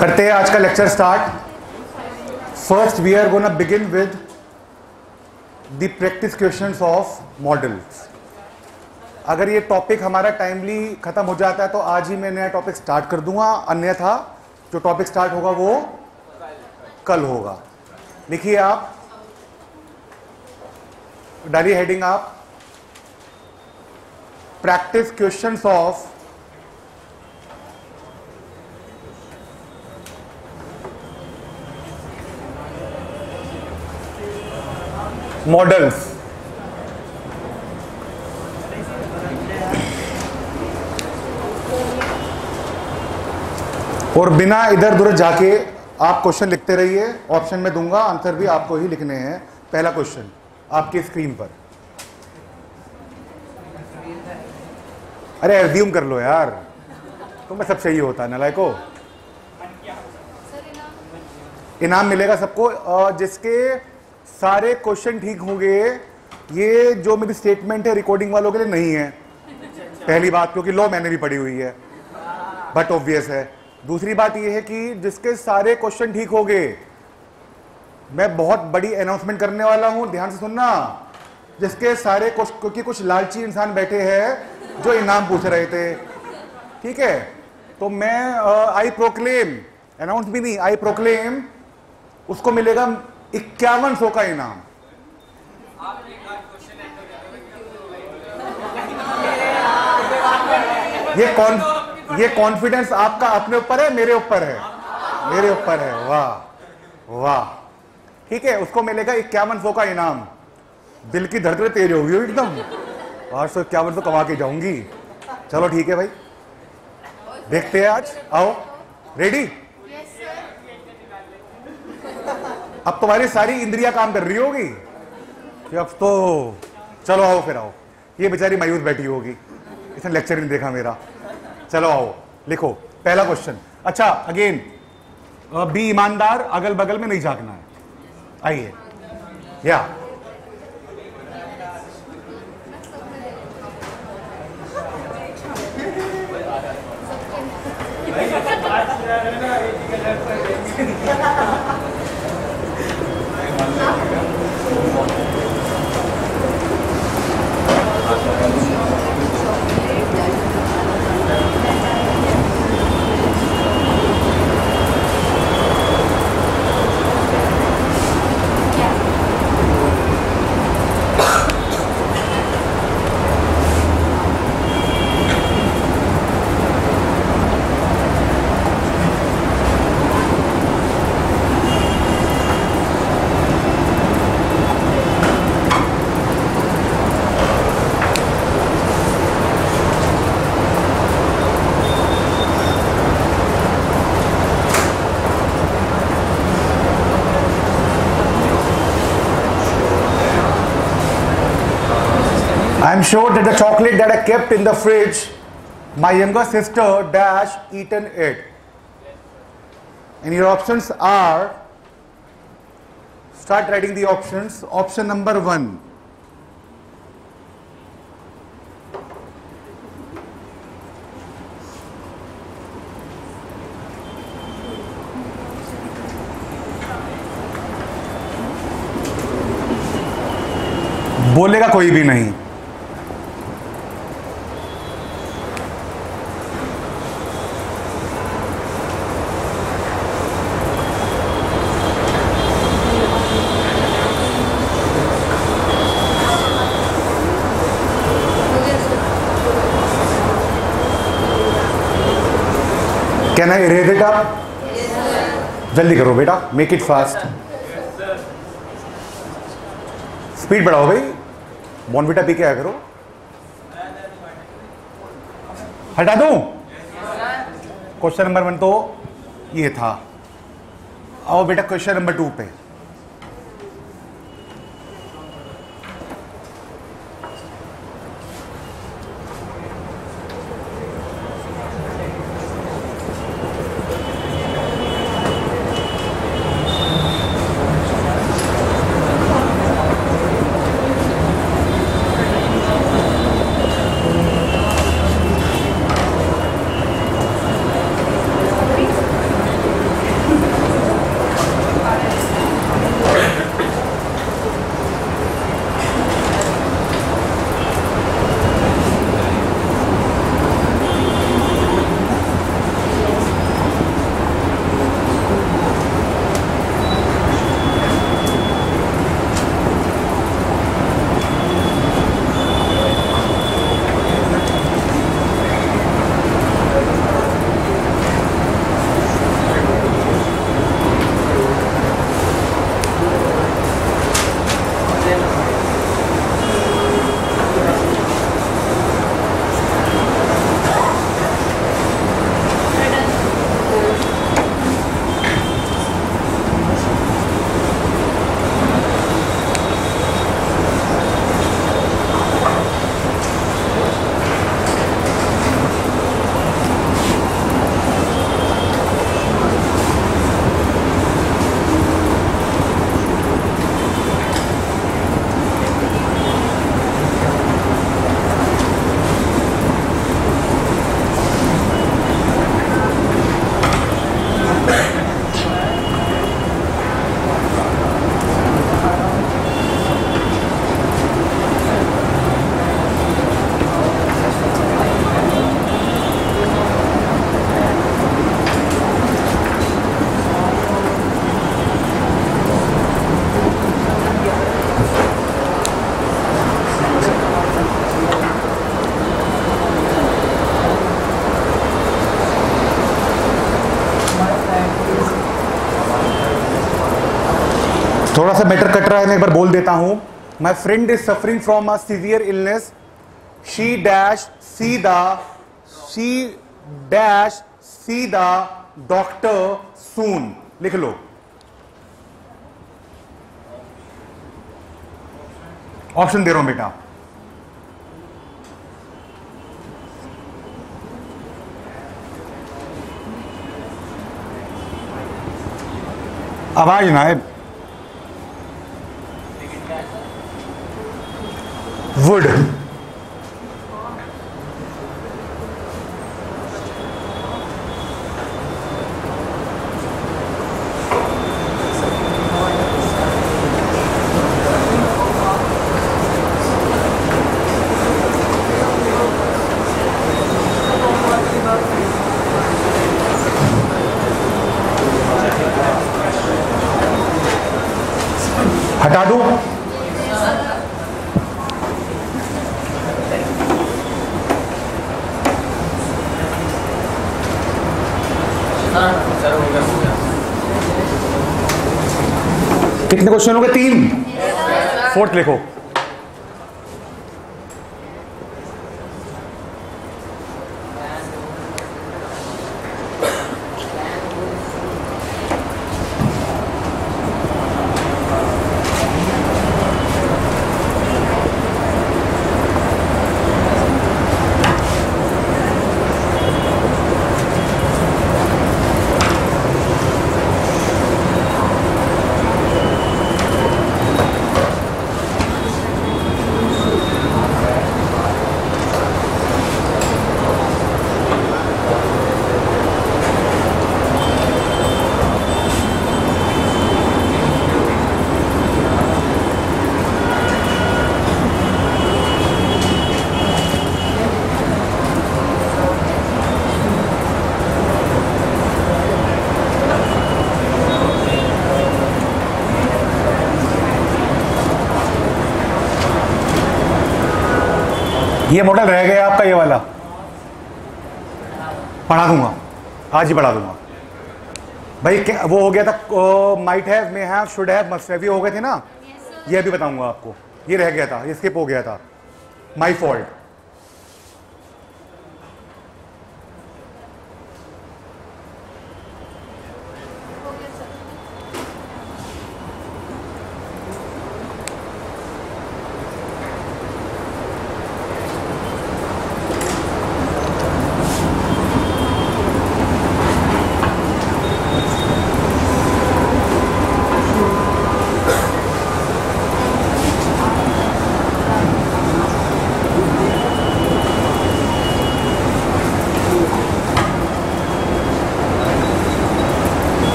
करते हैं आज का lecture start. First we are gonna begin with the practice questions of models. अगर ये टॉपिक हमारा टाइमली खत्म हो जाता है तो आज ही मैं नया टॉपिक स्टार्ट कर दूंगा, अन्यथा जो टॉपिक स्टार्ट होगा वो कल होगा। लिखिए आप, डालिए हेडिंग आप, प्रैक्टिस क्वेश्चंस ऑफ मॉडल्स। और बिना इधर उधर जाके आप क्वेश्चन लिखते रहिए, ऑप्शन में दूंगा, आंसर भी आपको ही लिखने हैं। पहला क्वेश्चन आपकी स्क्रीन पर, अरे एज्यूम कर लो यार, तुम्हें सब चाहिए होता है नालायको। इनाम मिलेगा सबको जिसके सारे क्वेश्चन ठीक होंगे। ये जो मेरी स्टेटमेंट है रिकॉर्डिंग वालों के लिए नहीं है, पहली बात, क्योंकि लॉ मैंने भी पढ़ी हुई है, बट ऑब्वियस है। दूसरी बात ये है कि जिसके सारे क्वेश्चन ठीक होंगे, मैं बहुत बड़ी अनाउंसमेंट करने वाला हूं, ध्यान से सुनना। जिसके सारे क्योंकि कुछ लालची इंसान बैठे हैं जो इनाम पूछ रहे थे, ठीक है, तो मैं आई प्रोक्लेम, अनाउंस भी नहीं, आई प्रोक्लेम, उसको मिलेगा 5100 का इनाम। ये कॉन्फिडेंस आपका अपने ऊपर है, मेरे ऊपर है, मेरे ऊपर है। वाह वाह, ठीक है, उसको मिलेगा 5100 का इनाम। दिल की धड़कन तेज होगी एकदम, 851 कमा के जाऊंगी। चलो ठीक है भाई, देखते हैं आज। आओ, रेडी? अब तुम्हारी सारी इंद्रियां काम कर रही होगी कि अब तो चलो आओ, फिर आओ। ये बेचारी मायूस बैठी होगी, इसने लेक्चर नहीं देखा मेरा। चलो आओ, लिखो पहला क्वेश्चन। अच्छा, अगेन बी ईमानदार, अगल बगल में नहीं झांकना है। आइए, या I'm sure that the chocolate that I kept in the fridge, my younger sister dash eaten it. And your options are, start writing the options. Option number 1. बोलेगा कोई भी नहीं। Can I erase it up? Yes, sir. जल्दी करो बेटा, make it fast. Speed बढ़ाओ भाई, Bournvita P के आया करो। हटा दूं? क्वेश्चन नंबर 1 तो ये था। आओ बेटा क्वेश्चन नंबर 2 पे। थोड़ा सा मैटर कट रहा है, मैं एक बार बोल देता हूं. My friend is suffering from a severe illness. She dash see the doctor soon. लिख लो. ऑप्शन दे रहा हूं बेटा. आवाज ना है. वुड. हटा दूं? कितने क्वेश्चन हो गए? 3. फोर्थ लिखो. ये मॉडल रह गया आपका, ये वाला पढ़ा दूंगा, आज ही पढ़ा दूंगा भाई. वो हो गया था might have, may have, should have, must have, ये हो गए थे ना. ये अभी बताऊंगा आपको. ये रह गया था, ये स्किप हो गया था. My fault.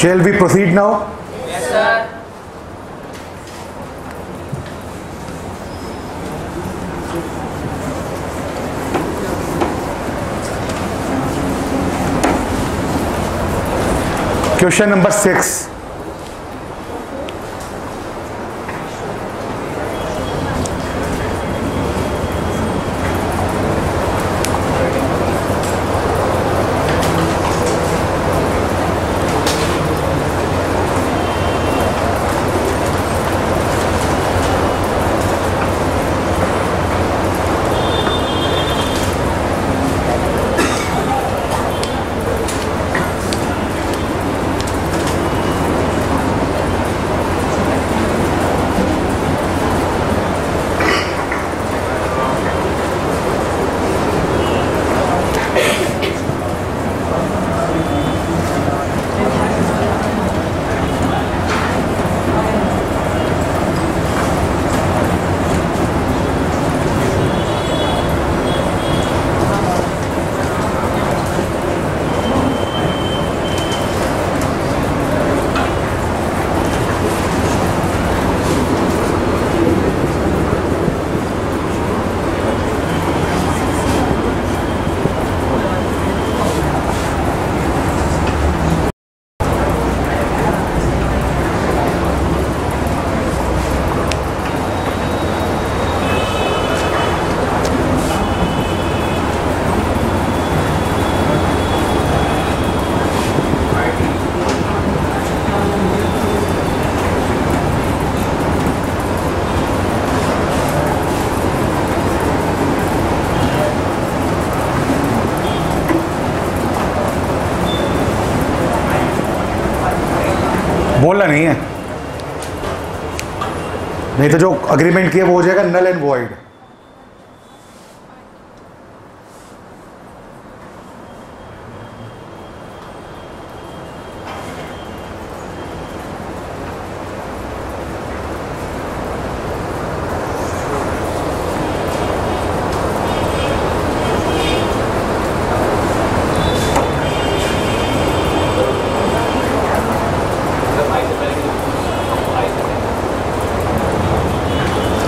Shall we proceed now? Yes, sir. Question number 6. बोलना नहीं है, नहीं तो जो अग्रीमेंट किया वो हो जाएगा null and void.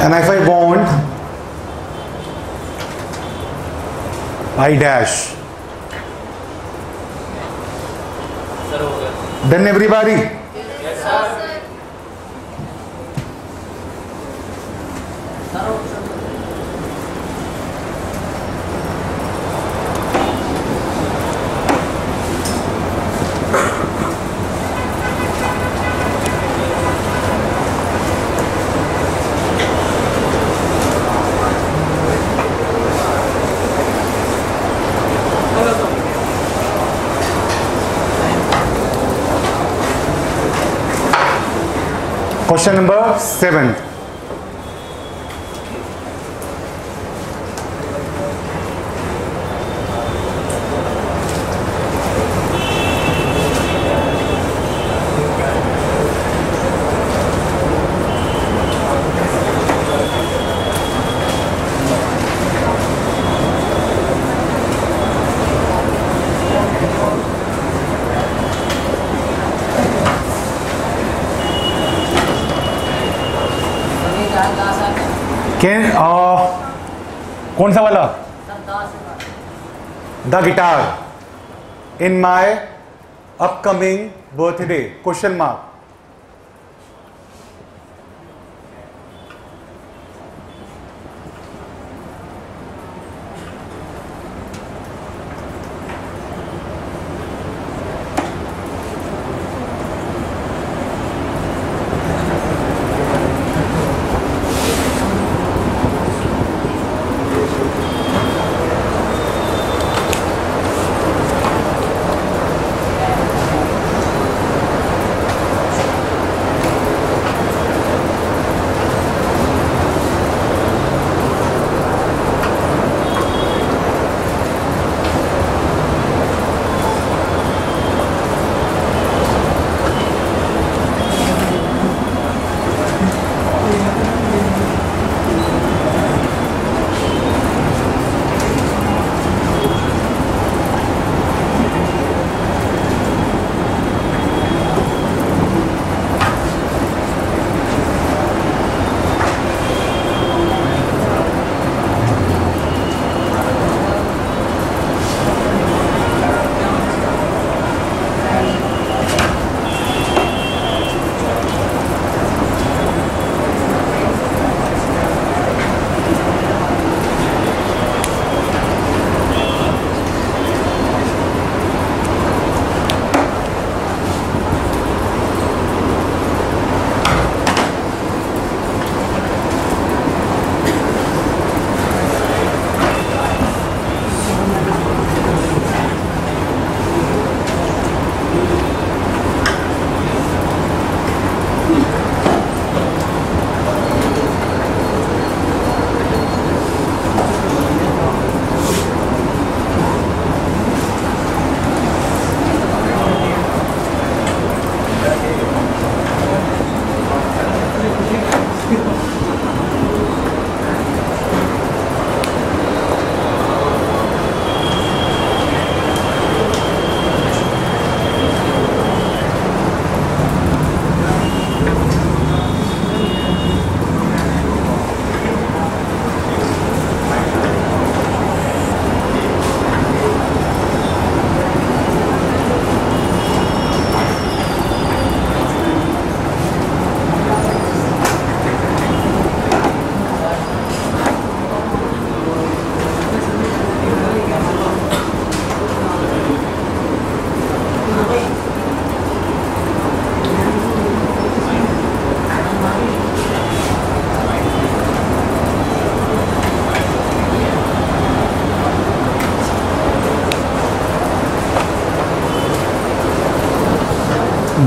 And if I want I dash, done everybody? Yes, sir. Question number 7. कौन सा वाला? The guitar in my upcoming birthday question mark.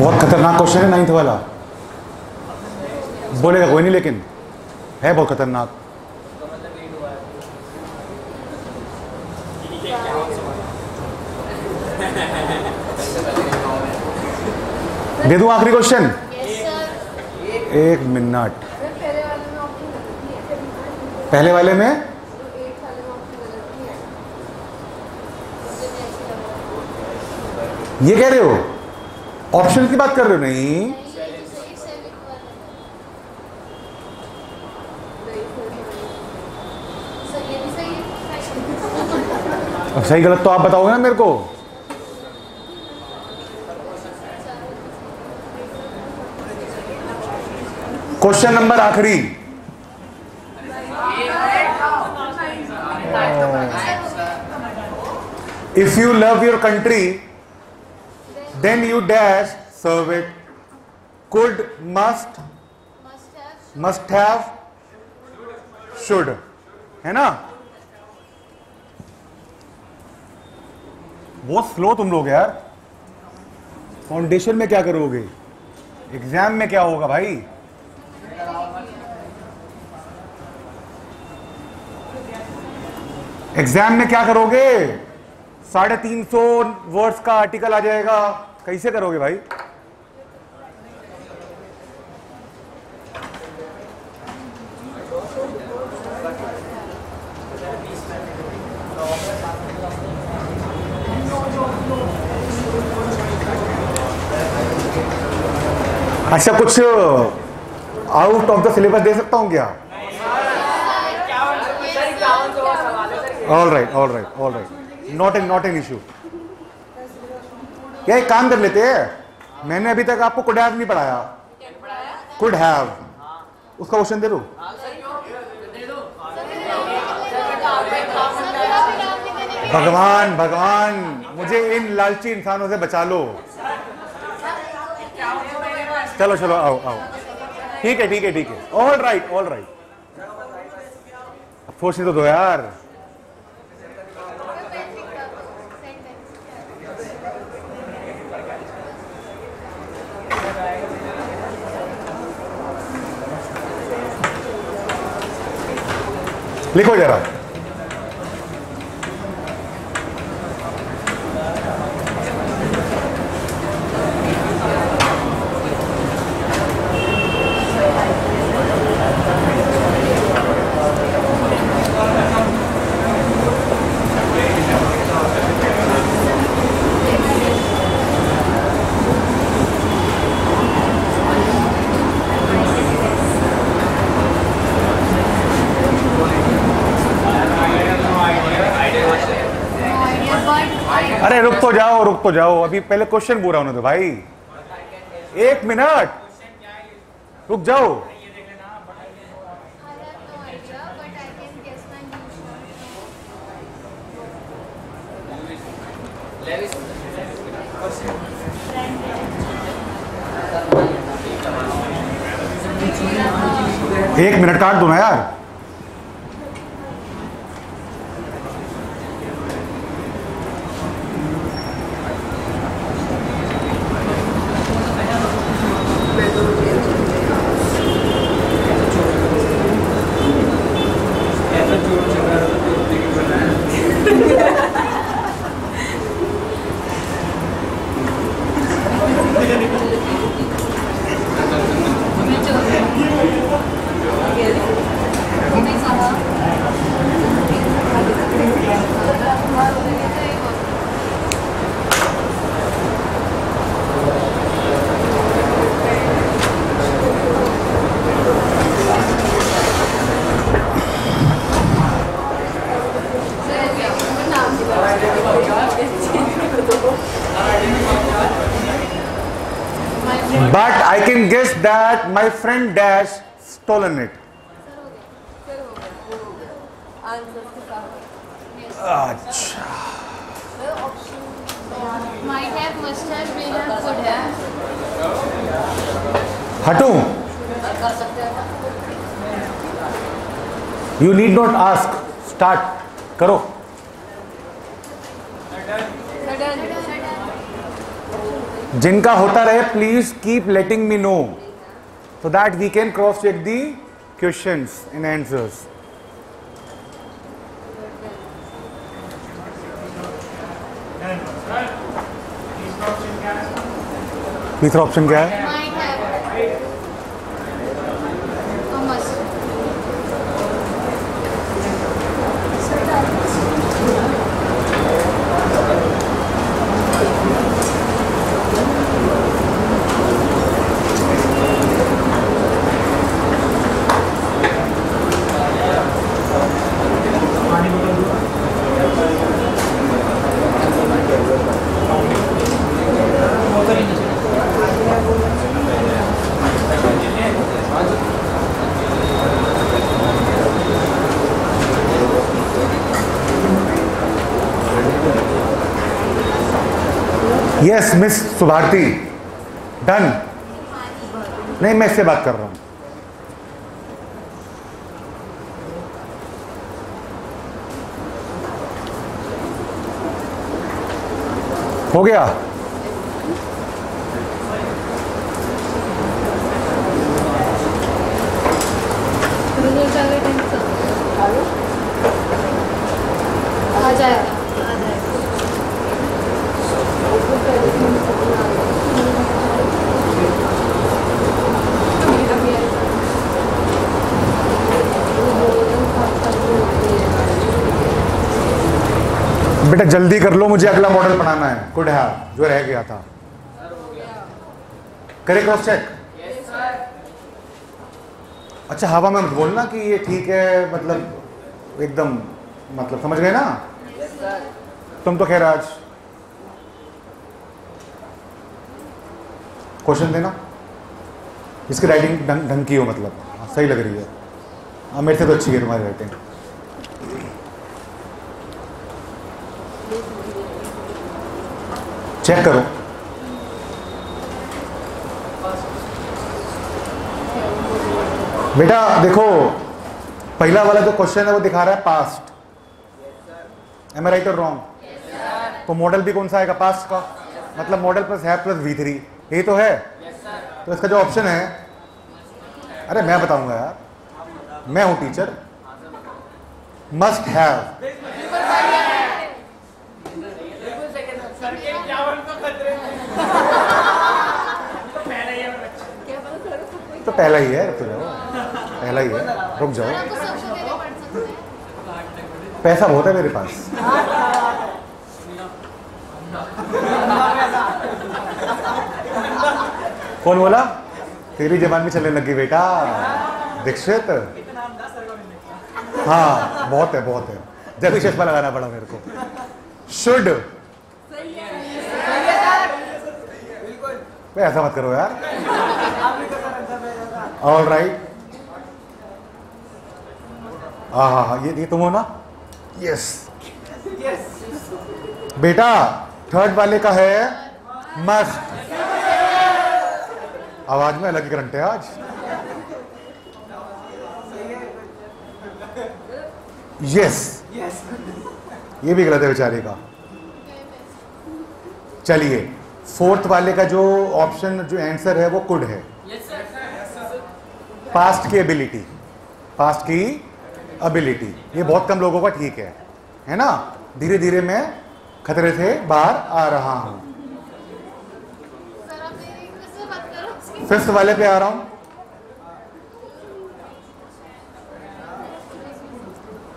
बहुत खतरनाक क्वेश्चन है 9th वाला, बोलेगा कोई नहीं लेकिन है बहुत खतरनाक। दे दूं आखिरी क्वेश्चन? एक मिनट। पहले वाले में ये कह रहे हो, ऑप्शन की बात कर रहे हो? नहीं, अब सही गलत तो आप बताओगे ना मेरे को। क्वेश्चन नंबर आखिरी, if you love your country then you dash serve it, could, must have, should, है ना? बहुत स्लो तुम लोग यार। फाउंडेशन में क्या करोगे, एग्जाम में क्या होगा भाई? एग्जाम में क्या करोगे? 350 वर्ड्स का आर्टिकल आ जाएगा, कैसे करोगे भाई? अच्छा, कुछ आउट ऑफ द सिलेबस दे सकता हूं क्या? All right, not an issue. क्या एक काम कर लेते हैं, मैंने अभी तक आपको कुड हैव नहीं पढ़ाया, कुड हैव उसका क्वेश्चन दे दो। भगवान मुझे इन लालची इंसानों से बचा लो। चलो आओ, ठीक है, ऑल राइट, फोर्स नहीं तो दो यार। लिखो जरा। अरे रुक तो जाओ, अभी पहले क्वेश्चन पूरा होने दो भाई। 1 मिनट रुक जाओ। एक मिनट काट दो ना यार। But I can guess that my friend Dash stolen it. अच्छा, might have, must have, may have, could have. हटूं? You need not ask. Start. करो. जिनका होता रहे please keep letting me know so that we can cross check the questions and answers. तीसरा option क्या है? Might have or must. Yes miss Subharti, done. नहीं, मैं इससे बात कर रहा हूं। हो गया? आ जाएगा। बेटा जल्दी कर लो, मुझे अगला मॉडल बनाना है। कुड हैव जो रह गया था। करे क्रॉस चेक? अच्छा, हवा में मत बोलना कि ये ठीक है, मतलब एकदम, मतलब समझ गए ना? तुम तो खैर आज क्वेश्चन देना, इसकी राइटिंग ढंग की हो, मतलब सही लग रही है। हाँ, मेरे से तो अच्छी है तुम्हारी राइटिंग। चेक करो। बेटा देखो, पहला वाला जो क्वेश्चन है वो दिखा रहा है पास्ट। एम आई राइट और रॉन्ग? तो मॉडल भी कौन सा आएगा? पास्ट का। मतलब मॉडल प्लस है प्लस V3, यही तो है। तो इसका जो ऑप्शन है, अरे मैं बताऊंगा यार, मैं हूं टीचर। Must have. तो पहला ही है, रुक जाओ, पहला ही है, रुक जाओ। आपको सबसे पहले पढ़ सकते हैं। पैसा बहुत है मेरे पास। कौन बोला? तेरी जबान में चलने लगी बेटा, दीक्षित। हाँ, बहुत है, बहुत है। जब भी चश्मा लगाना पड़ा मेरे को। शुड। ऐसा मत करो यार। All right. हाँ हाँ हाँ, ये तुम हो ना? यस। बेटा थर्ड वाले का है मस्ट। आवाज में अलग ही करंट है आज। यस, ये भी गलत है बेचारे का। चलिए, फोर्थ वाले का जो ऑप्शन, जो आंसर है वो कुड है। पास्ट की एबिलिटी, पास्ट की एबिलिटी, ये बहुत कम लोगों का ठीक है ना? धीरे धीरे मैं खतरे से बाहर आ रहा हूं। सर आप मेरी किससे बात करो? फिफ्थ वाले पे आ रहा हूं।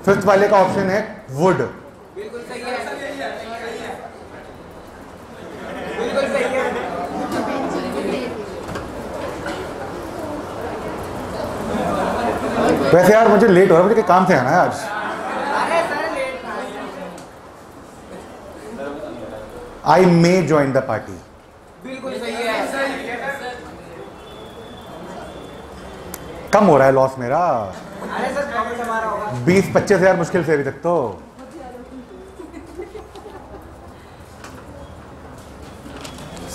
फिफ्थ वाले का ऑप्शन है वुड। बिल्कुल सही है, बिल्कुल सही है। वैसे यार मुझे लेट हो रहा है, मुझे काम से आना है आज। अरे सर लेट ना। आई मे ज्वाइन द पार्टी। बिल्कुल सही है। कम हो रहा है लॉस मेरा। अरे सर प्रॉफिट हमारा होगा। 20-25 हजार मुश्किल से अभी तक तो।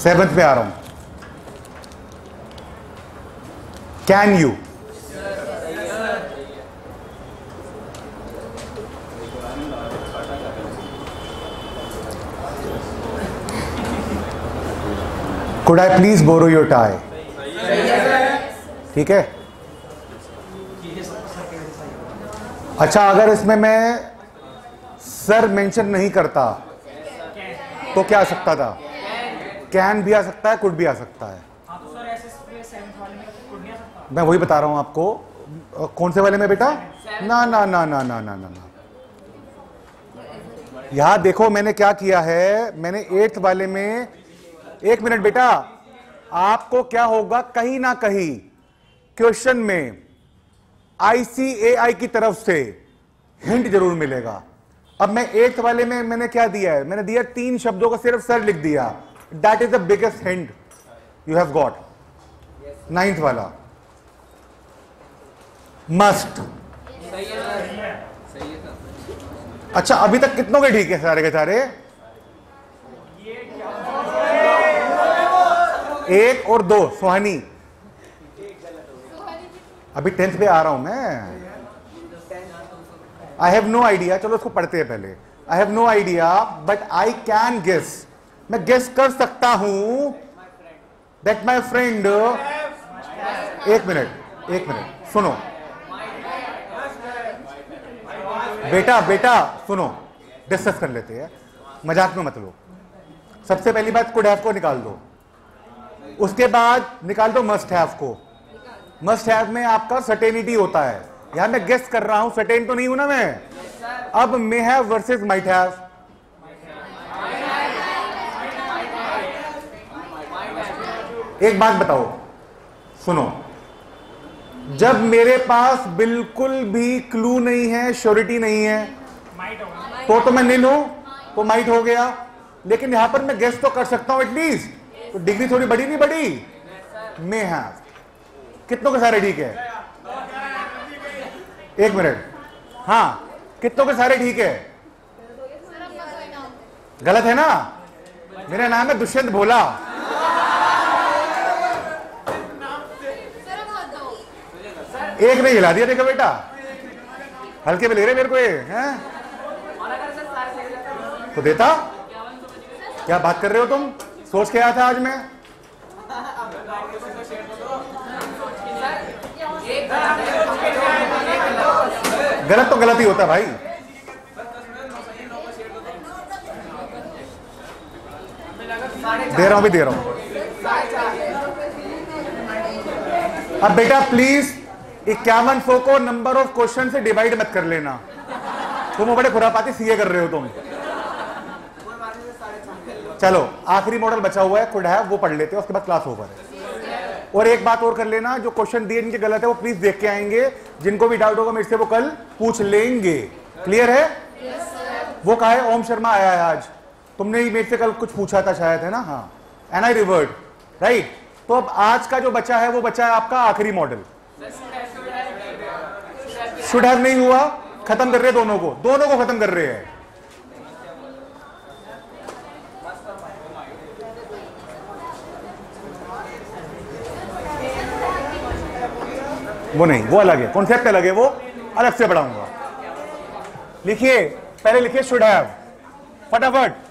सेवंथ पे आ रहा हूं। Can you? Could I please borrow your tie? ठीक है। अच्छा, अगर इसमें मैं सर मेंशन नहीं करता तो क्या आ सकता था? कैन भी आ सकता है, कुड भी आ सकता है। मैं वही बता रहा हूं आपको। कौन से वाले में बेटा? ना ना ना ना ना ना ना ना, यहां देखो मैंने क्या किया है। मैंने 8th वाले में, एक मिनट बेटा, आपको क्या होगा, कहीं ना कहीं क्वेश्चन में ICAI की तरफ से हिंट जरूर मिलेगा। अब मैं 8th वाले में मैंने क्या दिया है? मैंने दिया 3 शब्दों को सिर्फ सर लिख दिया। That is the biggest hint you have got. 9th वाला मस्ट। अच्छा, अभी तक कितनों के ठीक है सारे के सारे? 1 और 2। सुहानी, अभी 10th पे आ रहा हूं मैं। I have no idea. चलो इसको पढ़ते हैं पहले। I have no idea but I can guess. मैं गेस कर सकता हूं दैट माई फ्रेंड। एक मिनट सुनो बेटा, सुनो, डिस्कस कर लेते हैं, मजाक में मत लो। सबसे पहली बात कुड हैव को निकाल दो, उसके बाद निकाल दो मस्ट हैव को। मस्ट हैव में आपका सर्टेनिटी होता है। यहां मैं गेस कर रहा हूं, सर्टेन तो नहीं हूं ना मैं। अब may have versus might have. एक बात बताओ, सुनो, जब मेरे पास बिल्कुल भी क्लू नहीं है, श्योरिटी नहीं है, तो मैं नहीं लूं तो माइट हो गया। लेकिन यहां पर मैं गेस तो कर सकता हूं एटलीस्ट, तो डिग्री थोड़ी बड़ी नहीं बड़ी। मे हैव, कितनों के सारे ठीक है? एक मिनट, हाँ, कितनों के सारे ठीक है? गलत है ना? मेरा नाम है दुष्यंत भोला। एक ने हिला दिया, देखो बेटा, हल्के में ले रहे मेरे को ये हैं? तो देता। क्या बात कर रहे हो तुम? सोच के आया था आज मैं। गलत तो गलत ही होता भाई। दे रहा हूं, भी दे रहा हूं। अब बेटा प्लीज 5100 को नंबर ऑफ क्वेश्चन से डिवाइड मत कर लेना। तुम बड़े खुरापाती सीए कर रहे हो तुम। चलो, आखिरी मॉडल बचा हुआ है, कुड हैव, वो पढ़ लेते हैं, उसके बाद क्लास ओवर है। और एक बात और कर लेना, जो क्वेश्चन दिए जिनके गलत है वो प्लीज देख के आएंगे। जिनको भी डाउट होगा मेरे से वो कल पूछ लेंगे। क्लियर है? वो कहा है ओम शर्मा आया है आज। तुमने ही मेरे से कल कुछ पूछा था शायद, है ना? हाँ, एंड आई रिवर्ट, राइट। तो अब आज का जो बचा है वो बचा है आपका आखिरी मॉडल। शुड हैव नहीं हुआ, खत्म कर रहे हैं दोनों को खत्म कर रहे हैं। वो नहीं, वो अलग है, कॉन्सेप्ट अलग है, वो अलग से पढ़ाऊंगा। लिखिए, पहले लिखिए शुड हैव, फटाफट।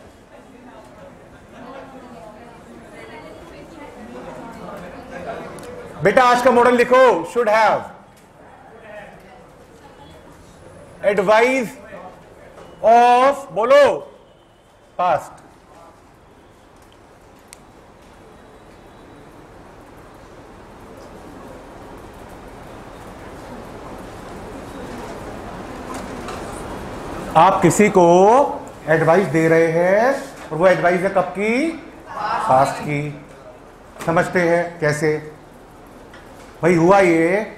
बेटा आज का मॉडल लिखो, शुड हैव। एडवाइज ऑफ, बोलो, पास्ट। आप किसी को एडवाइस दे रहे हैं और वो एडवाइस है कब की? पास्ट की। समझते हैं कैसे भाई हुआ ये?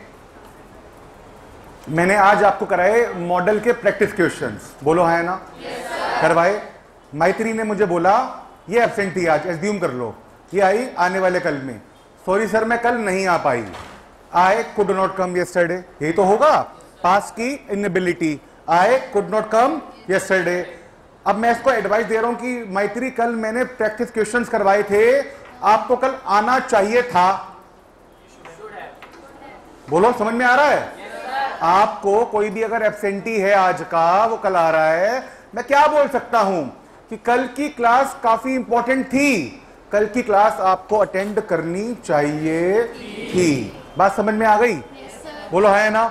मैंने आज आपको कराए मॉडल के प्रैक्टिस क्वेश्चंस, बोलो है ना? करवाए। मैत्री ने मुझे बोला ये एब्सेंट थी आज, एज्यूम कर लो ये आई आने वाले कल में। सॉरी सर मैं कल नहीं आ पाई। I could not come yesterday, यही तो होगा। पास्ट की inability, I could not come yesterday. अब मैं इसको एडवाइस दे रहा हूं कि मैत्री कल मैंने प्रैक्टिस क्वेश्चंस करवाए थे, आपको कल आना चाहिए था। बोलो, समझ में आ रहा है? आपको कोई भी अगर एब्सेंटी है आज का, वो कल आ रहा है, मैं क्या बोल सकता हूं कि कल की क्लास काफी इंपॉर्टेंट थी, कल की क्लास आपको अटेंड करनी चाहिए थी। बात समझ में आ गई? बोलो है ना?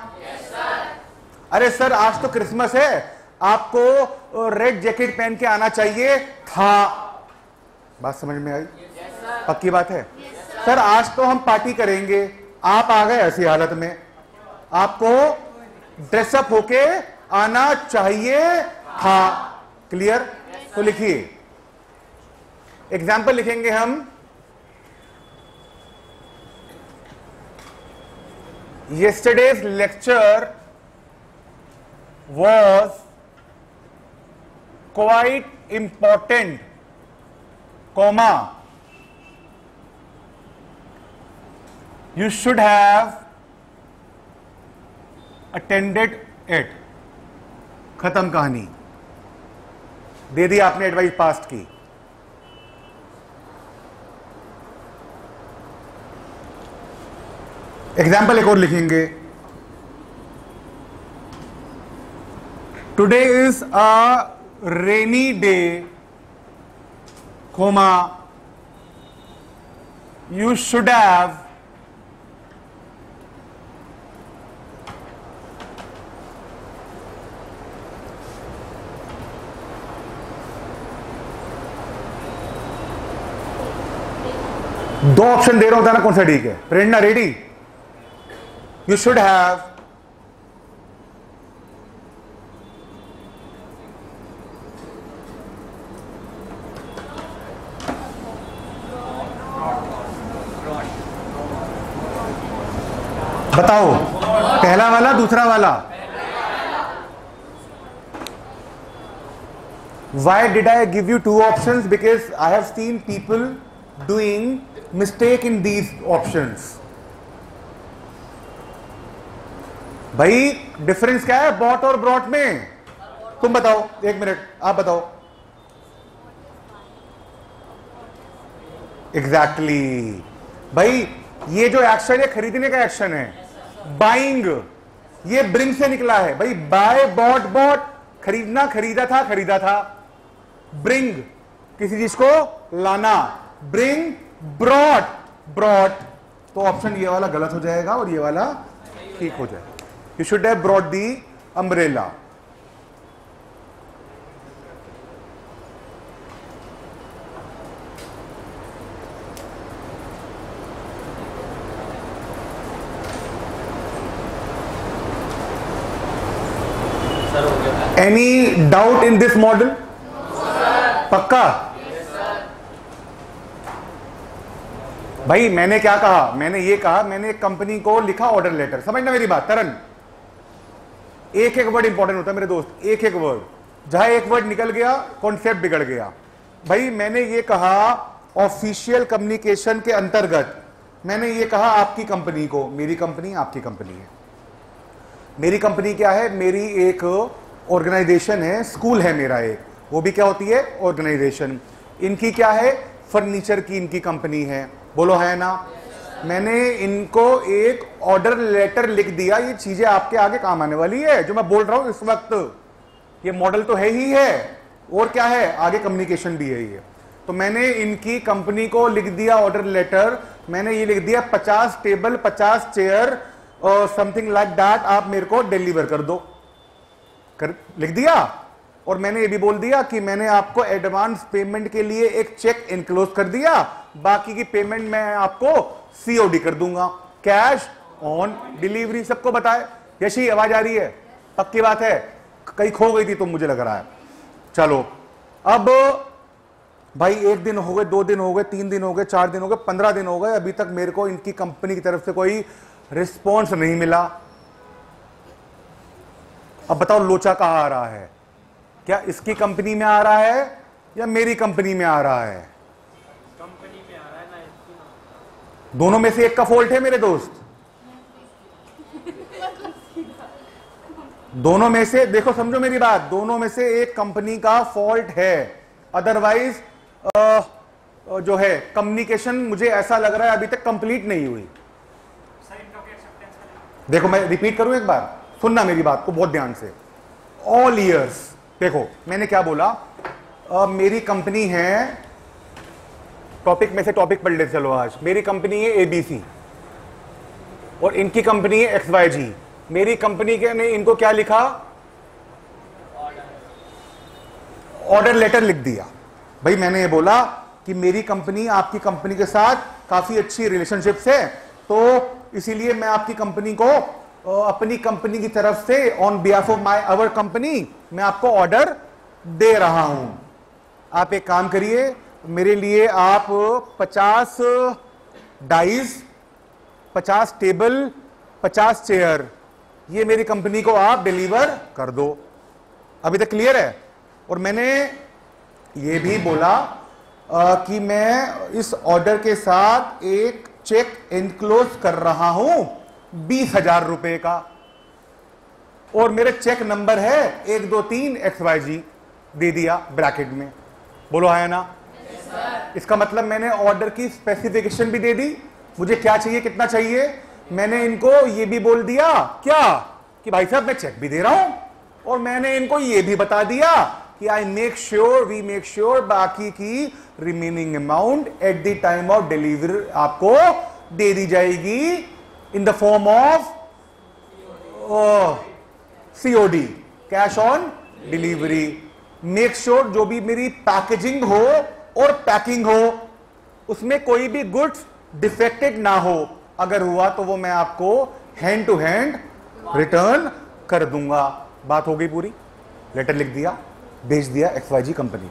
अरे सर आज तो क्रिसमस है, आपको रेड जैकेट पहन के आना चाहिए था। बात समझ में आई? पक्की बात है? सर आज तो हम पार्टी करेंगे, आप आ गए ऐसी हालत में, आपको ड्रेसअप होके आना चाहिए था। क्लियर? तो लिखिए, एग्जाम्पल लिखेंगे हम। Yesterday's lecture was quite important, comma, you should have attended it। खत्म कहानी। दे दी आपने एडवाइस पास्ट की। एग्जाम्पल एक और लिखेंगे। Today is a rainy day, comma, you should have दो ऑप्शन दे रहा होता है ना, कौन सा ठीक है? Prerna ready? You should have बताओ, पहला वाला दूसरा वाला? Why did I give you two options? Because I have seen people doing mistake in these options। भाई डिफरेंस क्या है बॉट और ब्रॉट में? तुम बताओ, एक मिनट आप बताओ। एग्जैक्टली भाई, ये जो एक्शन है खरीदने का एक्शन है, बाइंग, ये ब्रिंग से निकला है भाई। बाय, बॉट, बॉट, खरीदना, खरीदा था। ब्रिंग, किसी चीज को लाना, ब्रिंग, ब्रॉट, ब्रॉट। तो ऑप्शन ये वाला गलत हो जाएगा और ये वाला ठीक हो जाएगा। You should have brought the umbrella। Any doubt in this model? पक्का? भाई मैंने क्या कहा? मैंने ये कहा, मैंने एक कंपनी को लिखा ऑर्डर लेटर। समझना मेरी बात तरन, एक एक वर्ड इंपॉर्टेंट होता है मेरे दोस्त, एक एक वर्ड। जहां एक वर्ड निकल गया कॉन्सेप्ट बिगड़ गया। भाई मैंने ये कहा ऑफिशियल कम्युनिकेशन के अंतर्गत, मैंने ये कहा आपकी कंपनी को, मेरी कंपनी आपकी कंपनी है। मेरी कंपनी क्या है? मेरी एक ऑर्गेनाइजेशन है, स्कूल है मेरा एक, वो भी क्या होती है? ऑर्गेनाइजेशन। इनकी क्या है? फर्नीचर की इनकी कंपनी है। बोलो है ना? मैंने इनको एक ऑर्डर लेटर लिख दिया। ये चीजें आपके आगे काम आने वाली है जो मैं बोल रहा हूं इस वक्त। ये मॉडल तो है ही है, और क्या है? आगे कम्युनिकेशन भी है ये। तो मैंने इनकी कंपनी को लिख दिया ऑर्डर लेटर। मैंने ये लिख दिया 50 टेबल, 50 चेयर और समथिंग लाइक दैट, आप मेरे को डिलीवर कर दो। लिख दिया। और मैंने ये भी बोल दिया कि मैंने आपको एडवांस पेमेंट के लिए एक चेक इनक्लोज कर दिया, बाकी की पेमेंट मैं आपको सीओडी कर दूंगा, कैश ऑन डिलीवरी। सबको बताए? यशी आवाज आ रही है? पक्की बात है? कहीं खो गई थी तो मुझे लग रहा है। चलो अब भाई 1 दिन हो गए, 2 दिन हो गए, 3 दिन हो गए, 4 दिन हो गए, 15 दिन हो गए, अभी तक मेरे को इनकी कंपनी की तरफ से कोई रिस्पॉन्स नहीं मिला। अब बताओ लोचा कहां आ रहा है? क्या इसकी कंपनी में आ रहा है या मेरी कंपनी में आ रहा है? कंपनी में आ रहा है ना, इसकी। दोनों में से एक का फॉल्ट है मेरे दोस्त। दोनों में से, देखो समझो मेरी बात, दोनों में से एक कंपनी का फॉल्ट है। अदरवाइज जो है कम्युनिकेशन मुझे ऐसा लग रहा है अभी तक कंप्लीट नहीं हुई। देखो मैं रिपीट करूं एक बार, सुनना मेरी बात को बहुत ध्यान से। ऑल ईयर्स, देखो मैंने क्या बोला, मेरी कंपनी है टॉपिक में से टॉपिक पढ़ लेते चलो आज। मेरी कंपनी है एबीसी और इनकी कंपनी है XYG। मेरी कंपनी के ने इनको क्या लिखा? ऑर्डर लेटर लिख दिया। भाई मैंने ये बोला कि मेरी कंपनी आपकी कंपनी के साथ काफी अच्छी रिलेशनशिप्स है, तो इसीलिए मैं आपकी कंपनी को अपनी कंपनी की तरफ से on behalf of my our company मैं आपको ऑर्डर दे रहा हूं। आप एक काम करिए, मेरे लिए आप 50 डाइस, 50 टेबल, 50 चेयर, ये मेरी कंपनी को आप डिलीवर कर दो। अभी तक क्लियर है? और मैंने ये भी बोला कि मैं इस ऑर्डर के साथ एक चेक एनक्लोज कर रहा हूं 20,000 रुपए का, और मेरे चेक नंबर है 123 XYG, दे दिया ब्रैकेट में। बोलो आया ना? इसका मतलब मैंने ऑर्डर की स्पेसिफिकेशन भी दे दी, मुझे क्या चाहिए, कितना चाहिए। मैंने इनको ये भी बोल दिया क्या कि भाई साहब मैं चेक भी दे रहा हूं, और मैंने इनको ये भी बता दिया कि वी मेक श्योर बाकी की remaining amount at the time of delivery आपको दे दी जाएगी in the form of COD, cash on delivery. Make sure जो भी मेरी पैकेजिंग हो और पैकिंग हो उसमें कोई भी गुड्स डिफेक्टेड ना हो, अगर हुआ तो वो मैं आपको हैंड टू हैंड रिटर्न कर दूंगा। बात हो गई पूरी। लेटर लिख दिया, भेज दिया XYG कंपनी।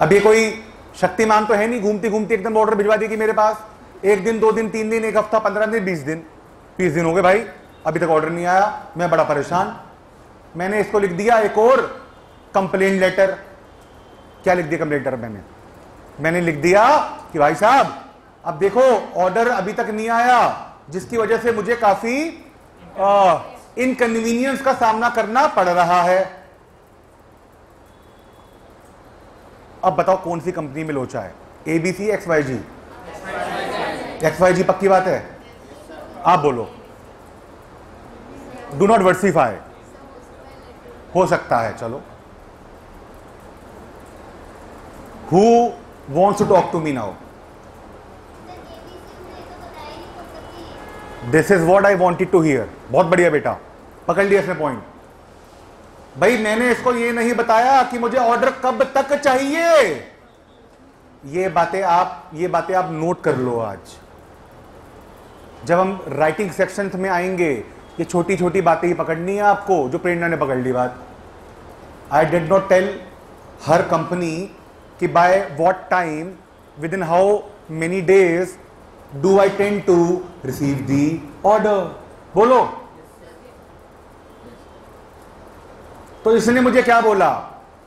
अब ये कोई शक्तिमान तो है नहीं, घूमती घूमती एकदम ऑर्डर भिजवा देगी मेरे पास। 1 दिन 2 दिन 3 दिन 1 हफ्ता 15 दिन 20 दिन 30 दिन हो गए भाई, अभी तक ऑर्डर नहीं आया, मैं बड़ा परेशान। मैंने इसको लिख दिया एक और कंप्लेंट लेटर। क्या लिख दिया कंप्लेंट लेटर? मैंने लिख दिया कि भाई साहब अब देखो ऑर्डर अभी तक नहीं आया, जिसकी वजह से मुझे काफी इनकन्वीनियंस का सामना करना पड़ रहा है। अब बताओ कौन सी कंपनी में लोचा है? ABC XYG? XYG पक्की बात है? आप बोलो। Do not versify. हो सकता है, चलो। Who wants to talk to me now? This is what I wanted to hear. बहुत बढ़िया बेटा, पकड़ लिया इसने पॉइंट। भाई मैंने इसको ये नहीं बताया कि मुझे ऑर्डर कब तक चाहिए। ये बातें आप नोट कर लो। आज जब हम राइटिंग सेक्शन में आएंगे, ये छोटी छोटी बातें ही पकड़नी है आपको, जो प्रेरणा ने पकड़ ली बात। I did not tell her company कि by what time, within how many days do I tend to receive the order. बोलो। तो इसने मुझे क्या बोला?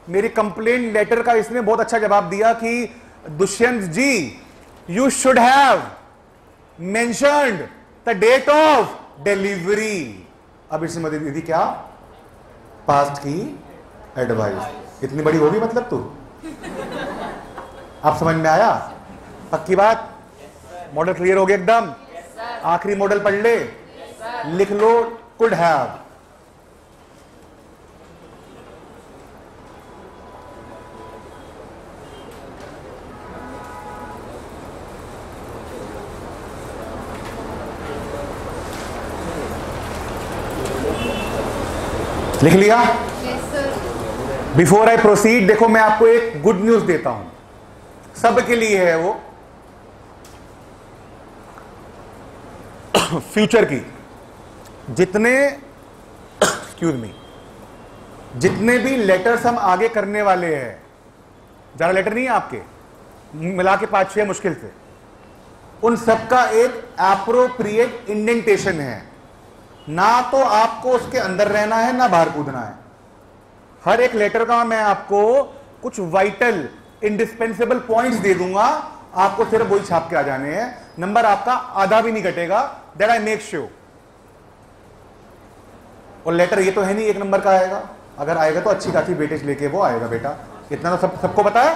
मेरी कंप्लेंट लेटर का इसने बहुत अच्छा जवाब दिया कि Dushyant ji, you should have mentioned the date of delivery. अब इसने मुझे दी क्या? पास्ट की एडवाइस। इतनी बड़ी होगी मतलब तू? आप समझ में आया? पक्की बात? मॉडल क्लियर हो गया एकदम? आखिरी मॉडल पढ़ ले, लिख लो कुड हैव। लिख लिया? बिफोर आई प्रोसीड, देखो मैं आपको एक गुड न्यूज देता हूं, सबके लिए है वो, फ्यूचर की। जितने एक्सक्यूज मी, जितने भी लेटर्स हम आगे करने वाले हैं, ज्यादा लेटर नहीं है आपके, मिला के 5-6 मुश्किल से, उन सबका एक एप्रोप्रिएट इंडेंटेशन है। ना तो आपको उसके अंदर रहना है, ना बाहर कूदना है। हर एक लेटर का मैं आपको कुछ वाइटल इंडिस्पेंसेबल पॉइंट्स दे दूंगा, आपको सिर्फ वही छाप के आ जाने हैं। नंबर आपका आधा भी नहीं घटेगा, दैट आई मेक श्योर। और लेटर ये तो है नहीं 1 नंबर का आएगा, अगर आएगा तो अच्छी खासी वेटेज लेके वो आएगा बेटा, इतना तो सबको पता है।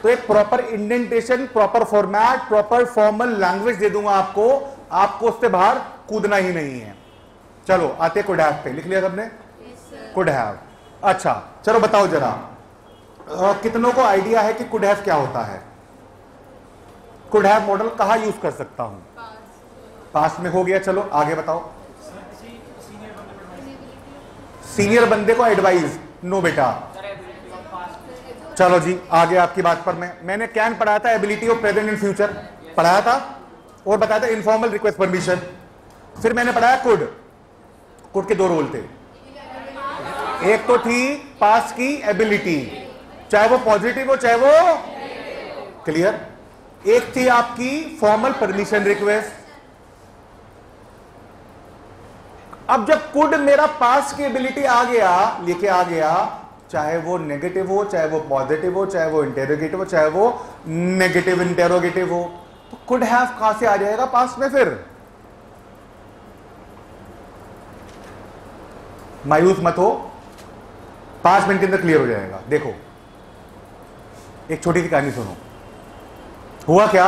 तो एक proper indentation, proper format, proper formal language दे दूंगा आपको उससे बाहर कूदना ही नहीं है। चलो आते कुड हैव पे, लिख लिया सबने? Could have. अच्छा चलो बताओ जरा, कितनों को आइडिया है कि कुड हैव क्या होता है? कुड हैव मॉडल कहाँ यूज कर सकता हूं? पास्ट में हो गया, चलो आगे बताओ। सीनियर बंदे को एडवाइस, नो बेटा। चलो जी आगे आपकी बात पर मैंने कैन पढ़ाया था, ability of present and future पढ़ाया था, और बताया था इनफॉर्मल रिक्वेस्ट परमिशन। फिर मैंने पढ़ाया कुड। कुड के दो रोल थे, एक तो थी पास की एबिलिटी, चाहे वो पॉजिटिव हो चाहे वो क्लियर। एक थी आपकी फॉर्मल परमिशन रिक्वेस्ट। अब जब कुड मेरा पास की एबिलिटी आ गया, लेके आ गया, चाहे वो नेगेटिव हो चाहे वो पॉजिटिव हो चाहे वो इंटेरोगेटिव हो चाहे वो नेगेटिव इंटेरोगेटिव हो, तो कुड हैव कहां से आ जाएगा पास में? फिर मायूस मत हो, 5 मिनट के अंदर क्लियर हो जाएगा। देखो एक छोटी सी कहानी सुनो। हुआ क्या,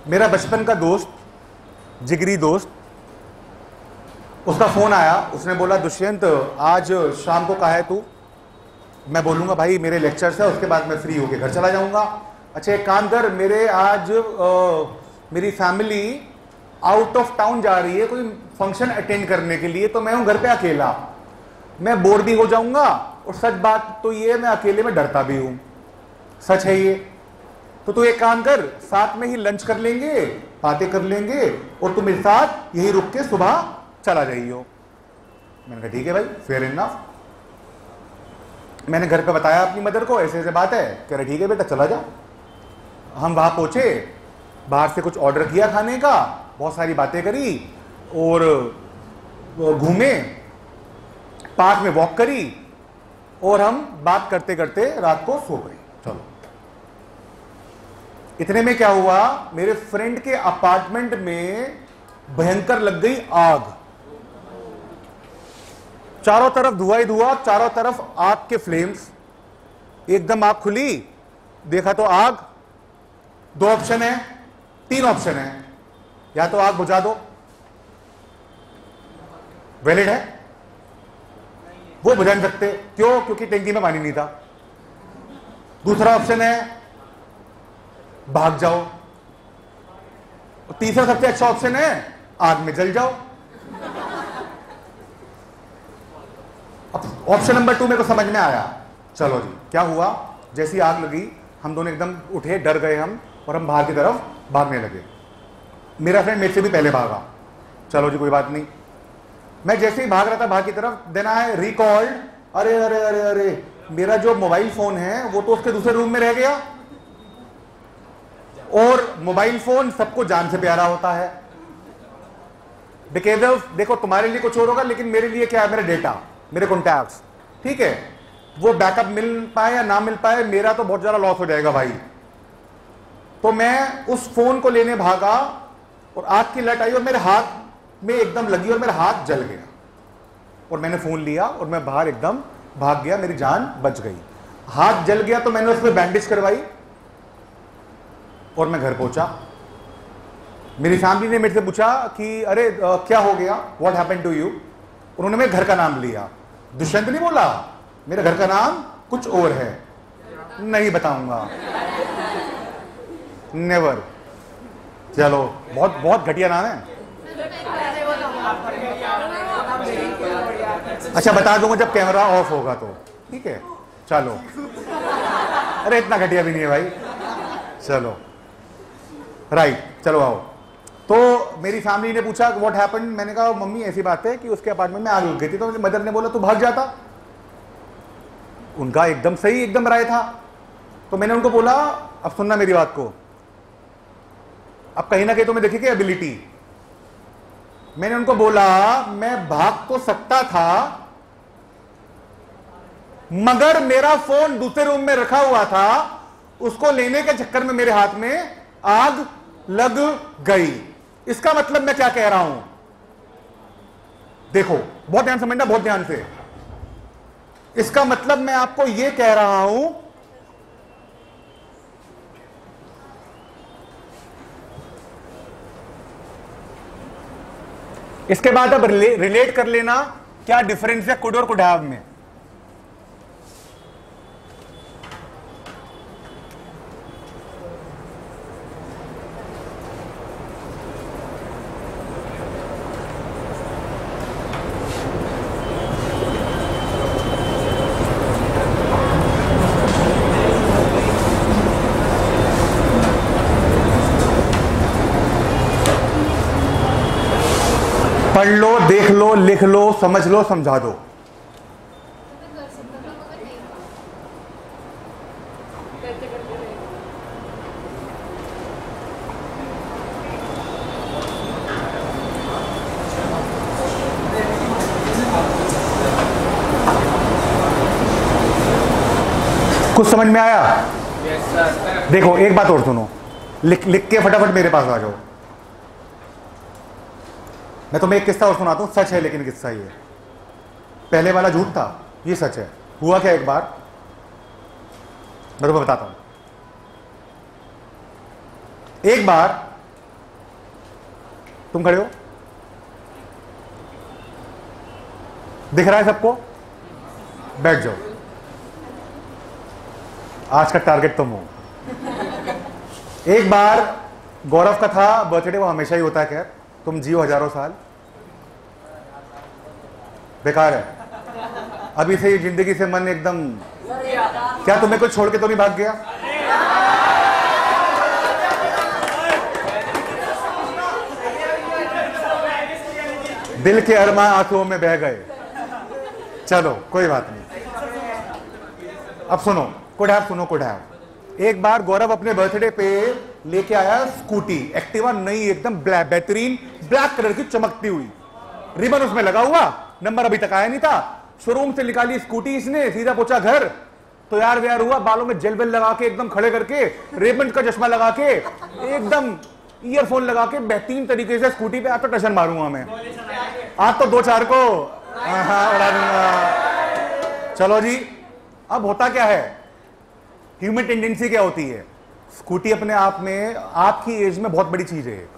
मेरा बचपन का दोस्त, जिगरी दोस्त, उसका फोन आया। उसने बोला दुष्यंत आज शाम को कहाँ है तू? मैं बोलूंगा भाई मेरे लेक्चर्स है, उसके बाद मैं फ्री होके घर चला जाऊंगा। अच्छा एक काम कर, मेरे आज मेरी फैमिली आउट ऑफ टाउन जा रही है कोई फंक्शन अटेंड करने के लिए, तो मैं हूं घर पे अकेला, मैं बोर भी हो जाऊंगा, और सच बात तो ये मैं अकेले में डरता भी हूं, सच है ये। तो तू एक काम कर, साथ में ही लंच कर लेंगे, बातें कर लेंगे, और तुम मेरे साथ यही रुक के सुबह चला जाइयो। मैंने कहा ठीक है भाई, फेयर इनफ। मैंने घर पे बताया अपनी मदर को ऐसे ऐसे बात है, कह रहे ठीक है बेटा चला जा। हम वहां पहुंचे, बाहर से कुछ ऑर्डर किया खाने का, बहुत सारी बातें करी और घूमे, पार्क में वॉक करी, और हम बात करते करते रात को सो गए। चलो इतने में क्या हुआ, मेरे फ्रेंड के अपार्टमेंट में भयंकर लग गई आग। चारों तरफ धुआं ही धुआं, चारों तरफ आग के फ्लेम्स। एकदम आग खुली, देखा तो आग। 2 ऑप्शन है, 3 ऑप्शन है, या तो आग बुझा दो, वैलिड है, वो बुझा नहीं सकते, क्यों? क्योंकि टैंकी में पानी नहीं था। दूसरा ऑप्शन है भाग जाओ, और तीसरा सबसे अच्छा ऑप्शन है आग में जल जाओ। अब ऑप्शन नंबर 2 मेरे को समझ में आया। चलो जी क्या हुआ, जैसी आग लगी हम दोनों एकदम उठे, डर गए हम, और हम बाहर की तरफ भागने लगे। मेरा फ्रेंड मेरे से भी पहले भागा। चलो जी कोई बात नहीं, मैं जैसे ही भाग रहा था बाहर की तरफ, देन आई रिकॉल्ड, अरे अरे अरे अरे मेरा जो मोबाइल फोन है वो तो उसके दूसरे रूम में रह गया। और मोबाइल फोन सबको जान से प्यारा होता है, बिकॉज ऑफ, देखो तुम्हारे लिए कुछ और होगा, लेकिन मेरे लिए क्या है, मेरा डेटा, मेरे कॉन्टैक्ट्स, ठीक है, वो बैकअप मिल पाए या ना मिल पाए, मेरा तो बहुत ज्यादा लॉस हो जाएगा भाई। तो मैं उस फोन को लेने भागा, और आग की लट आई और मेरे हाथ में एकदम लगी और मेरा हाथ जल गया, और मैंने फोन लिया और मैं बाहर एकदम भाग गया, मेरी जान बच गई। हाथ जल गया तो मैंने उसमें बैंडेज करवाई और मैं घर पहुंचा। मेरी फैमिली ने मेरे से पूछा कि अरे क्या हो गया, व्हाट हैपेंड टू यू। उन्होंने मेरे घर का नाम लिया, दुष्यंत नहीं बोला, मेरे घर का नाम कुछ और है, नहीं बताऊंगा, नेवर। चलो बहुत बहुत घटिया नाम है। अच्छा बता दूंगा जब कैमरा ऑफ होगा तो, ठीक है। चलो अरे इतना घटिया भी नहीं है भाई, चलो राइट, चलो आओ। तो मेरी फैमिली ने पूछा व्हाट हैपेंड, मैंने कहा मम्मी ऐसी बात है कि उसके अपार्टमेंट में आग लग गई थी। तो मदर ने बोला तू भाग जाता। उनका एकदम सही, एकदम राय था। तो मैंने उनको बोला अब सुनना मेरी बात को, अब कहीं ना कहीं तुम्हें देखिए एबिलिटी। मैंने उनको बोला मैं भाग तो सकता था, मगर मेरा फोन दूसरे रूम में रखा हुआ था, उसको लेने के चक्कर में मेरे हाथ में आग लग गई। इसका मतलब मैं क्या कह रहा हूं, देखो बहुत ध्यान समझना, बहुत ध्यान से। इसका मतलब मैं आपको यह कह रहा हूं इसके बाद अब रिलेट कर लेना क्या डिफरेंस है कुड और कुड हैव में। पढ़ लो, देख लो, लिख लो, समझ लो, समझा दो। मैं कर सकता था मगर नहीं। कुछ समझ में आया? Yes sir. देखो एक बात और सुनो, लिख के फटाफट मेरे पास आ जाओ। मैं तुम्हें एक किस्सा और सुनाता हूं, सच है लेकिन किस्सा ये, पहले वाला झूठ था, ये सच है। हुआ क्या, एक बार मैं तुम्हें बताता हूं। एक बार तुम खड़े हो, दिख रहा है सबको? बैठ जाओ, आज का टारगेट तुम हो। एक बार गौरव का था बर्थडे, वो हमेशा ही होता है, खैर तुम जियो हजारों साल। बेकार है, अभी से जिंदगी से मन एकदम, क्या तुम्हें कुछ छोड़ के तो नहीं भाग गया? दिल के अरमां आंखों में बह गए। चलो कोई बात नहीं, अब सुनो, कुड हैव, सुनो कुड हैव। एक बार गौरव अपने बर्थडे पे लेके आया स्कूटी, एक्टिवा नई एकदम बेहतरीन ब्लैक कलर की चमकती हुई, रिबन उसमें लगा हुआ, नंबर अभी तक आया नहीं था। शोरूम से निकाली स्कूटी इसने, सीधा पहुंचा घर, तो यार व्यार हुआ, बालों में जेल बेल लगा के एकदम खड़े करके, रेमंड का चश्मा लगा के, एकदम ईयरफोन लगा के बेहतरीन तरीके से स्कूटी पे। आज तो टशन मारूंगा मैं, आज तो 2-4 को उड़ा दूंगा। चलो जी, अब होता क्या है, ह्यूमन टेंडेंसी क्या होती है, स्कूटी अपने आप में आपकी एज में बहुत बड़ी चीज है।